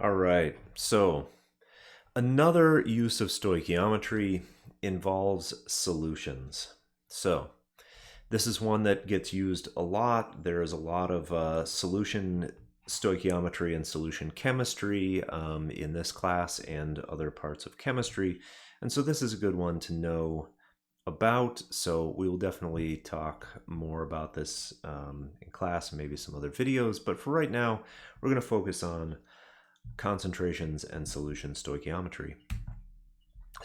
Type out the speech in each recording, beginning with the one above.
All right, so another use of stoichiometry involves solutions. So this is one that gets used a lot. There is a lot of solution stoichiometry and solution chemistry in this class and other parts of chemistry. And so this is a good one to know about. So we will definitely talk more about this in class and maybe some other videos. But for right now, we're going to focus on concentrations and solution stoichiometry.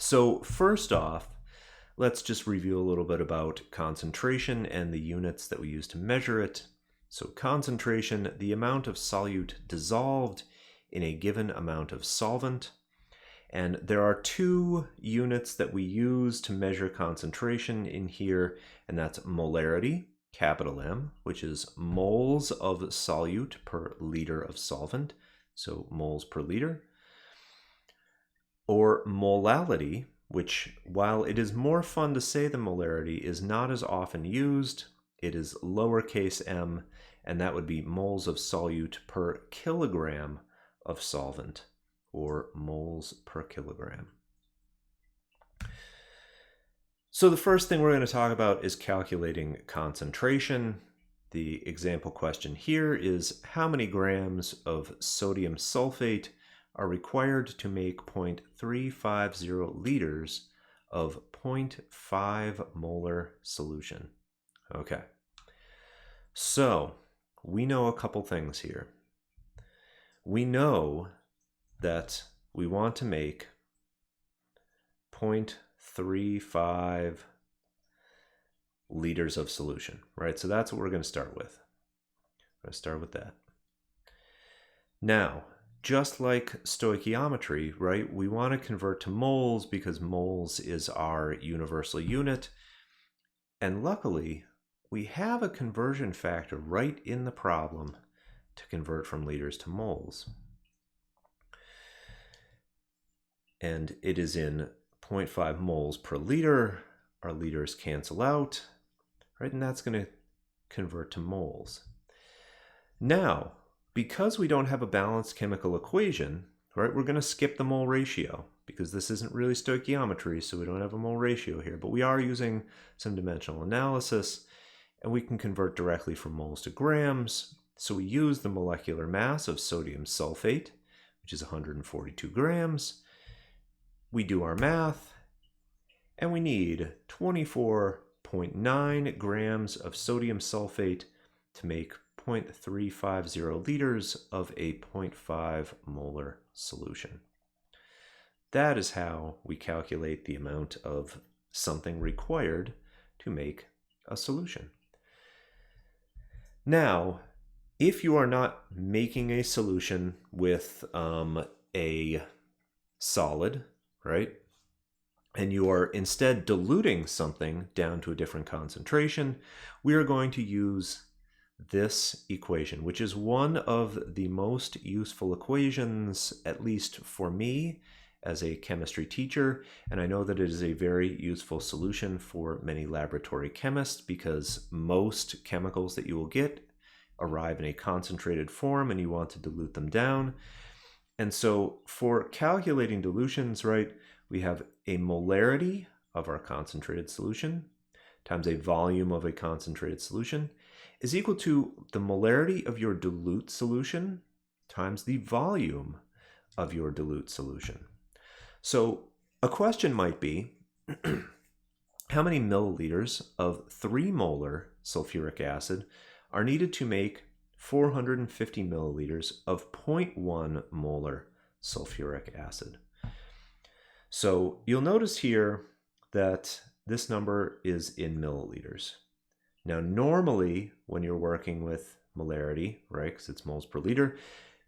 So first off, let's just review a little bit about concentration and the units that we use to measure it. So concentration, the amount of solute dissolved in a given amount of solvent. And there are two units that we use to measure concentration in here, and that's molarity, capital M, which is moles of solute per liter of solvent, so moles per liter, or molality, which, while it is more fun to say than molarity, is not as often used. It is lowercase m, and that would be moles of solute per kilogram of solvent, or moles per kilogram. So the first thing we're going to talk about is calculating concentration. The example question here is how many grams of sodium sulfate are required to make 0.350 liters of 0.5 molar solution. Okay, so we know a couple things here. We know that we want to make 0.35 liters of solution, right? So that's what we're going to start with. I'm going to start with that. Now, just like stoichiometry, right, we want to convert to moles because moles is our universal unit. And luckily, we have a conversion factor right in the problem to convert from liters to moles. And it is in 0.5 moles per liter. Our liters cancel out, right? And that's going to convert to moles. Now, because we don't have a balanced chemical equation, right, we're going to skip the mole ratio because this isn't really stoichiometry, so we don't have a mole ratio here, but we are using some dimensional analysis, and we can convert directly from moles to grams. So we use the molecular mass of sodium sulfate, which is 142 grams. We do our math, and we need 24.9 grams of sodium sulfate to make 0.350 liters of a 0.5 molar solution. That is how we calculate the amount of something required to make a solution. Now, if you are not making a solution with a solid, right, and you are instead diluting something down to a different concentration, we are going to use this equation, which is one of the most useful equations, at least for me as a chemistry teacher, and I know that it is a very useful solution for many laboratory chemists because most chemicals that you will get arrive in a concentrated form and you want to dilute them down. And so for calculating dilutions, right, we have a molarity of our concentrated solution times a volume of a concentrated solution is equal to the molarity of your dilute solution times the volume of your dilute solution. So a question might be, how many milliliters of 3 molar sulfuric acid are needed to make 450 milliliters of 0.1 molar sulfuric acid? So you'll notice here that this number is in milliliters. Now, normally when you're working with molarity, right, because it's moles per liter,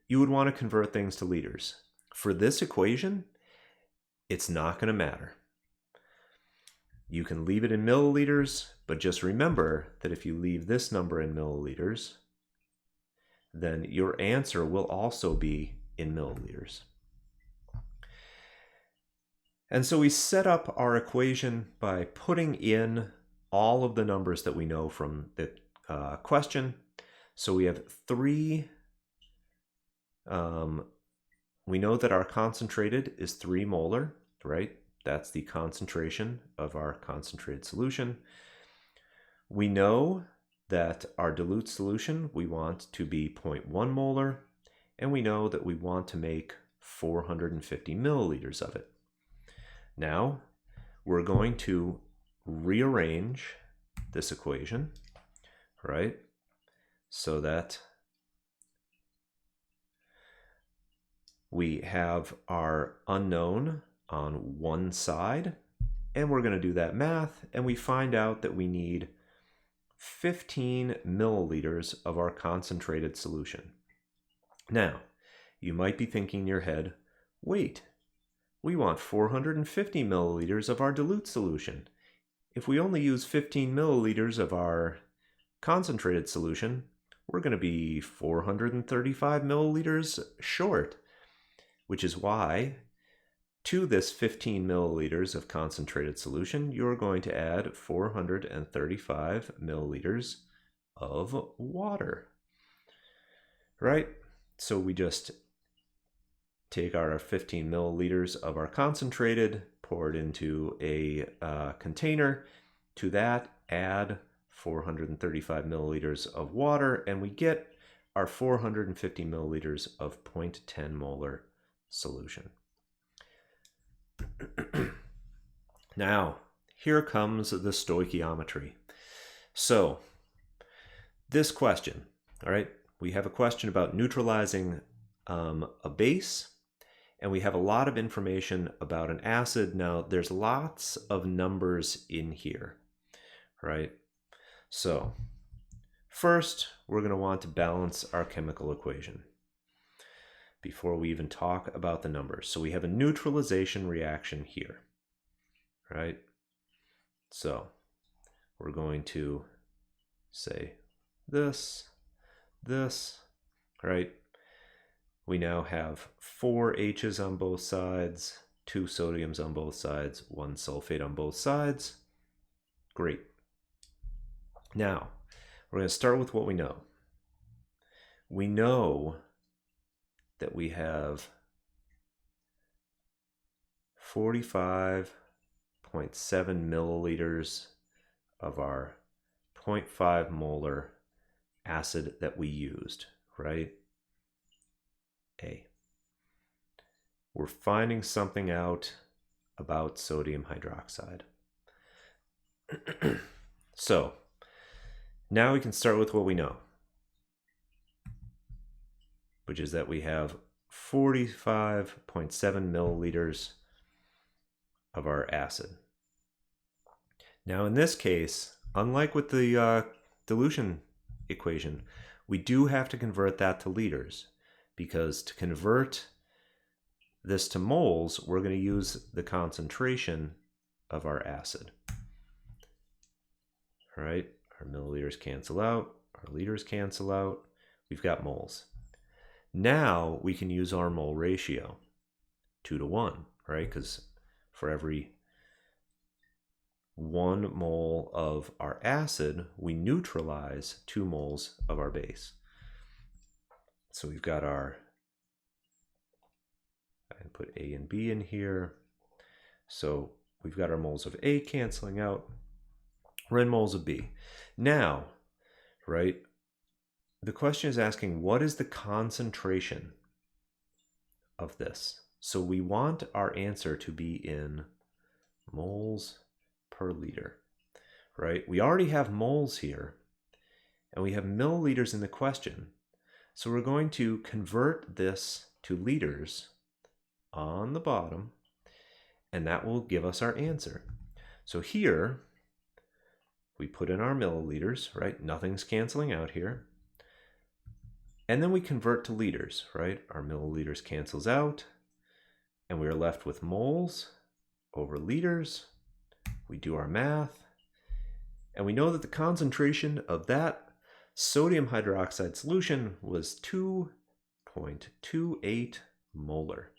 you would want to convert things to liters. For this equation, it's not going to matter. You can leave it in milliliters, but just remember that if you leave this number in milliliters, then your answer will also be in milliliters. And so we set up our equation by putting in all of the numbers that we know from the question. So we have 3 we know that our concentrated is 3 molar, right? That's the concentration of our concentrated solution. We know that our dilute solution we want to be 0.1 molar, and we know that we want to make 450 milliliters of it. Now, we're going to rearrange this equation, right? So that we have our unknown on one side, and we're going to do that math, and we find out that we need 15 milliliters of our concentrated solution. Now, you might be thinking in your head, wait, we want 450 milliliters of our dilute solution. If we only use 15 milliliters of our concentrated solution, we're going to be 435 milliliters short, which is why to this 15 milliliters of concentrated solution, you're going to add 435 milliliters of water, right? So we just take our 15 milliliters of our concentrated, pour it into a container. To that, add 435 milliliters of water, and we get our 450 milliliters of 0.10 molar solution. Now, here comes the stoichiometry. So, this question, all right, we have a question about neutralizing a base, and we have a lot of information about an acid. Now, there's lots of numbers in here, right? So, first, we're going to want to balance our chemical equation before we even talk about the numbers. So we have a neutralization reaction here, right? So we're going to say this, right? We now have 4 H's on both sides, 2 sodiums on both sides, 1 sulfate on both sides. Great. Now, we're going to start with what we know. We know that we have 45.7 milliliters of our 0.5 molar acid that we used, right? A. We're finding something out about sodium hydroxide. So, now we can start with what we know, which is that we have 45.7 milliliters of our acid. Now in this case, unlike with the dilution equation, we do have to convert that to liters, because to convert this to moles, we're going to use the concentration of our acid. All right, our milliliters cancel out, our liters cancel out, we've got moles. Now we can use our mole ratio, 2 to 1, right? Because for every 1 mole of our acid, we neutralize 2 moles of our base. So we've got our, I can put A and B in here. So we've got our moles of A canceling out. We're in moles of B. Now, right? The question is asking, what is the concentration of this? So we want our answer to be in moles per liter, right? We already have moles here, and we have milliliters in the question. So we're going to convert this to liters on the bottom, and that will give us our answer. So here, we put in our milliliters, right? Nothing's canceling out here. And then we convert to liters, right? Our milliliters cancels out, and we are left with moles over liters. We do our math, and we know that the concentration of that sodium hydroxide solution was 2.28 molar.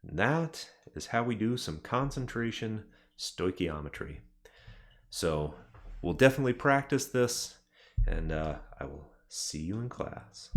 And that is how we do some concentration stoichiometry. So we'll definitely practice this, and I will see you in class.